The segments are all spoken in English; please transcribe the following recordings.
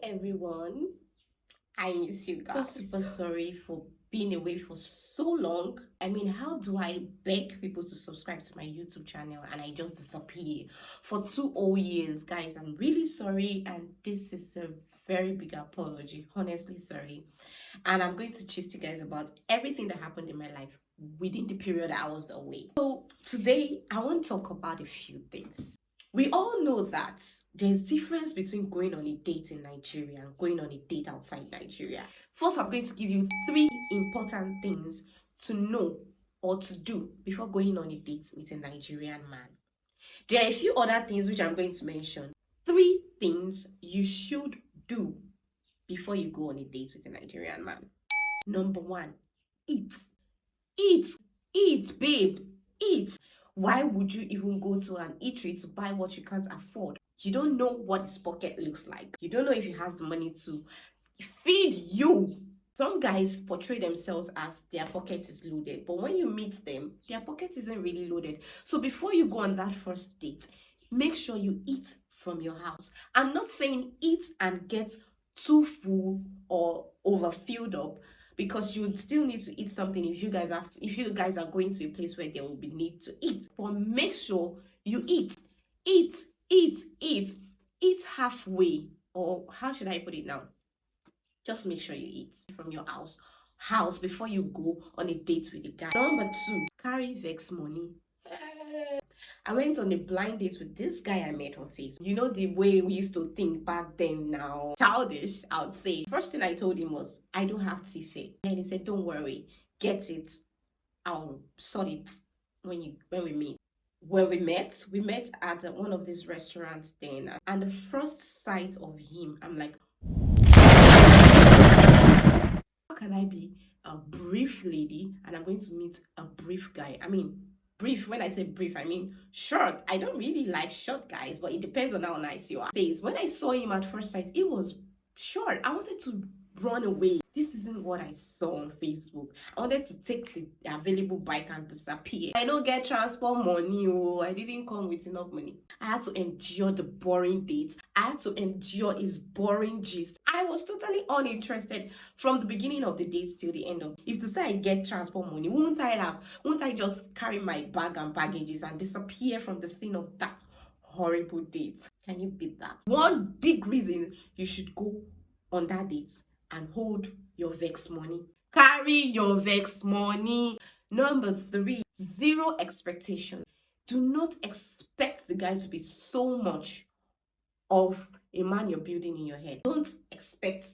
Hi everyone, I miss you guys. Super sorry for being away for so long. I mean, how do I beg people to subscribe to my YouTube channel and I just disappear for 2 whole years? Guys, I'm really sorry, and this is a very big apology. Honestly, sorry. And I'm going to chat to you guys about everything that happened in my life within the period I was away. So today I want to talk about a few things. We all know that there's difference between going on a date in Nigeria and going on a date outside Nigeria. First, I'm going to give you 3 important things to know or to do before going on a date with a Nigerian man. There are a few other things which I'm going to mention. 3 things you should do before you go on a date with a Nigerian man. Number 1, eat. Eat, eat, babe, eat. Why would you even go to an eatery to buy what you can't afford? You don't know what his pocket looks like. You don't know if he has the money to feed you. Some guys portray themselves as their pocket is loaded, but when you meet them, their pocket isn't really loaded. So before you go on that first date, make sure you eat from your house. I'm not saying eat and get too full or overfilled up, because you would still need to eat something if you guys are going to a place where there will be need to eat. But make sure you eat eat halfway, or how should I put it now? Just make sure you eat from your house before you go on a date with a guy. Number 2, carry vex money. I went on a blind date with this guy I met on Facebook. You know the way we used to think back then now. Childish, I would say. First thing I told him was, I don't have TFE. And he said, don't worry, get it. I'll sort it when we meet. When we met at one of these restaurants then. And the first sight of him, I'm like, how can I be a brief lady and I'm going to meet a brief guy? I mean, brief, when I say brief, I mean short. I don't really like short guys, but it depends on how nice you are. When I saw him at first sight, it was short. I wanted to run away. This isn't what I saw on Facebook. I wanted to take the available bike and disappear. I don't get transport money. Oh, I didn't come with enough money. I had to endure the boring dates. I had to endure his boring gist. I was totally uninterested from the beginning of the dates till the end of. If to say I get transport money, won't I just carry my bag and baggages and disappear from the scene of that horrible date? Can you beat that? One big reason you should go on that date and hold your vex money. Carry your vex money. Number 3, 0 expectation. Do not expect the guy to be so much of a man you're building in your head. Don't expect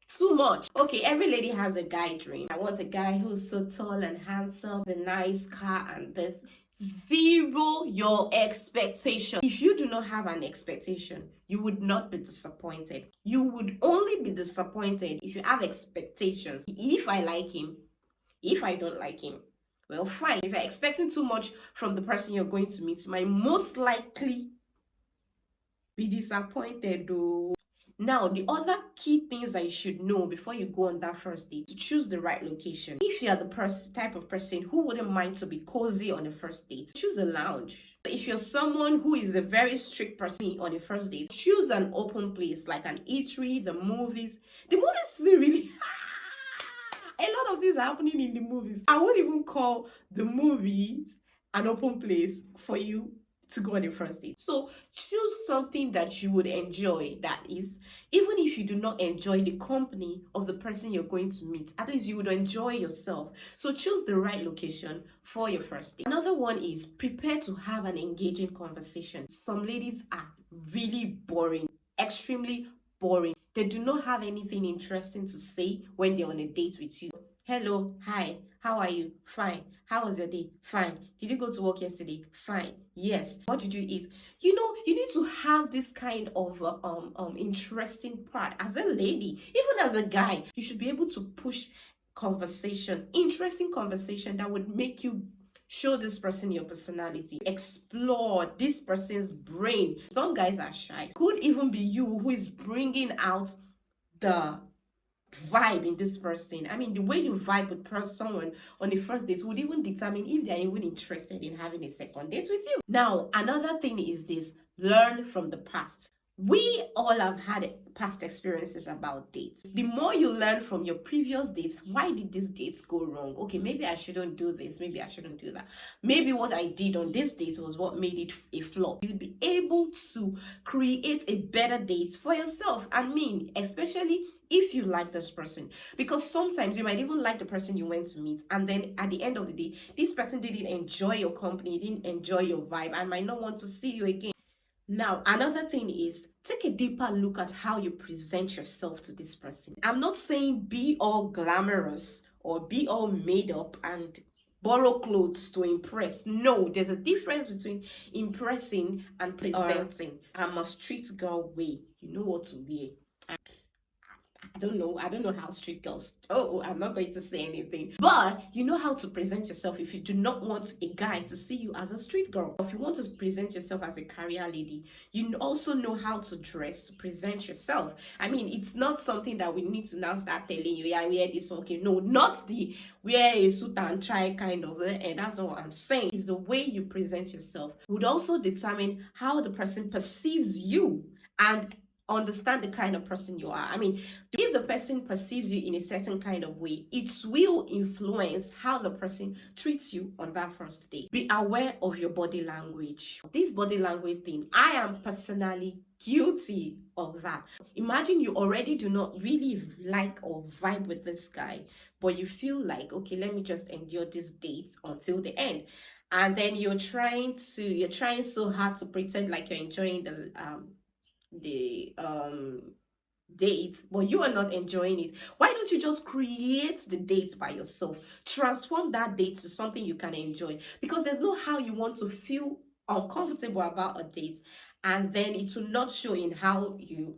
too much. Okay, every lady has a guy dream. I want a guy who's so tall and handsome, a nice car, and this. 0 your expectation. If you do not have an expectation, you would not be disappointed. You would only be disappointed if you have expectations. If I like him, if I don't like him, well, fine. If you're expecting too much from the person you're going to meet, you might most likely be disappointed though. Now, the other key things that you should know before you go on that first date: to choose the right location. If you are the type of person who wouldn't mind to be cozy on the first date, choose a lounge. If you're someone who is a very strict person on the first date, choose an open place like an eatery, the movies. The movies is really a lot of things are happening in the movies. I won't even call the movies an open place for you to go on the first date. So choose something that you would enjoy. That is, even if you do not enjoy the company of the person you're going to meet, at least you would enjoy yourself. So choose the right location for your first date. Another one is prepare to have an engaging conversation. Some ladies are really boring, extremely boring. They do not have anything interesting to say when they're on a date with you. Hello, hi, how are you? Fine. How was your day? Fine. Did you go to work yesterday? Fine. Yes. What did you eat? You know, you need to have this kind of interesting part as a lady. Even as a guy, you should be able to push conversation, interesting conversation that would make you show this person your personality, explore this person's brain. Some guys are shy. Could even be you who is bringing out the vibe in this person. I mean, the way you vibe with someone on the first date would even determine if they're even interested in having a second date with you. Now, another thing is this: learn from the past. We all have had past experiences about dates. The more you learn from your previous dates, why did these dates go wrong? Okay, maybe I shouldn't do this, maybe I shouldn't do that. Maybe what I did on this date was what made it a flop. You'd be able to create a better date for yourself. I mean, especially if you like this person, because sometimes you might even like the person you went to meet, and then at the end of the day, this person didn't enjoy your company, didn't enjoy your vibe, and might not want to see you again. Now, another thing is, take a deeper look at how you present yourself to this person. I'm not saying be all glamorous or be all made up and borrow clothes to impress. No, there's a difference between impressing and presenting. I'm a street girl way. You know what to wear. I don't know how street girls. Oh, I'm not going to say anything. But you know how to present yourself if you do not want a guy to see you as a street girl. If you want to present yourself as a career lady, you also know how to dress to present yourself. I mean, it's not something that we need to now start telling you, yeah, wear this, okay. No, not the wear a suit and tie kind of, and that's not what I'm saying. It's the way you present yourself would also determine how the person perceives you and understand the kind of person you are. I mean, if the person perceives you in a certain kind of way, it will influence how the person treats you on that first day. Be aware of your body language. This body language thing, I am personally guilty of that. Imagine you already do not really like or vibe with this guy, but you feel like, okay, let me just endure this date until the end. And then you're trying so hard to pretend like you're enjoying the date, but you are not enjoying it. Why don't you just create the date by yourself? Transform that date to something you can enjoy, because there's no how you want to feel uncomfortable about a date and then it will not show in how you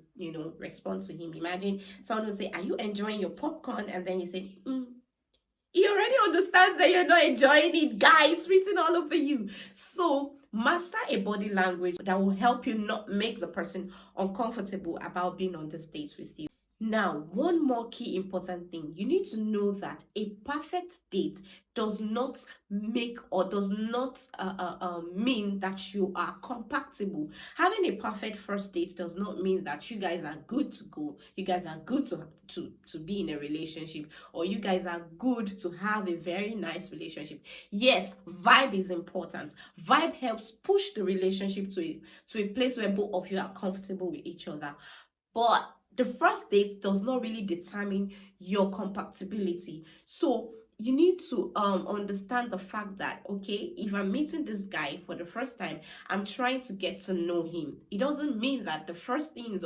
respond to him. Imagine someone will say, are you enjoying your popcorn? And then you say, he already understands that you're not enjoying it, guys. It's written all over you. So master a body language that will help you not make the person uncomfortable about being on this date with you. Now, one more key important thing. You need to know that a perfect date does not make or does not mean that you are compatible. Having a perfect first date does not mean that you guys are good to go. You guys are good to be in a relationship, or you guys are good to have a very nice relationship. Yes, vibe is important. Vibe helps push the relationship to a place where both of you are comfortable with each other. But the first date does not really determine your compatibility. So you need to understand the fact that, okay, if I'm meeting this guy for the first time, I'm trying to get to know him. It doesn't mean that the first things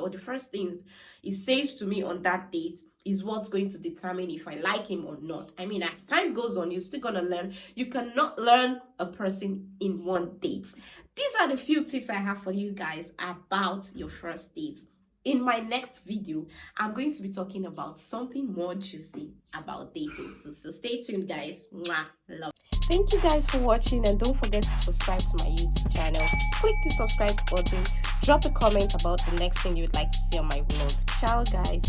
he says to me on that date is what's going to determine if I like him or not. I mean, as time goes on, you're still gonna learn. You cannot learn a person in one date. These are the few tips I have for you guys about your first date. In my next video, I'm going to be talking about something more juicy about dating. So stay tuned, guys. Mwah. Love. Thank you guys for watching, and don't forget to subscribe to my YouTube channel. Click the subscribe button. Drop a comment about the next thing you would like to see on my vlog. Ciao, guys.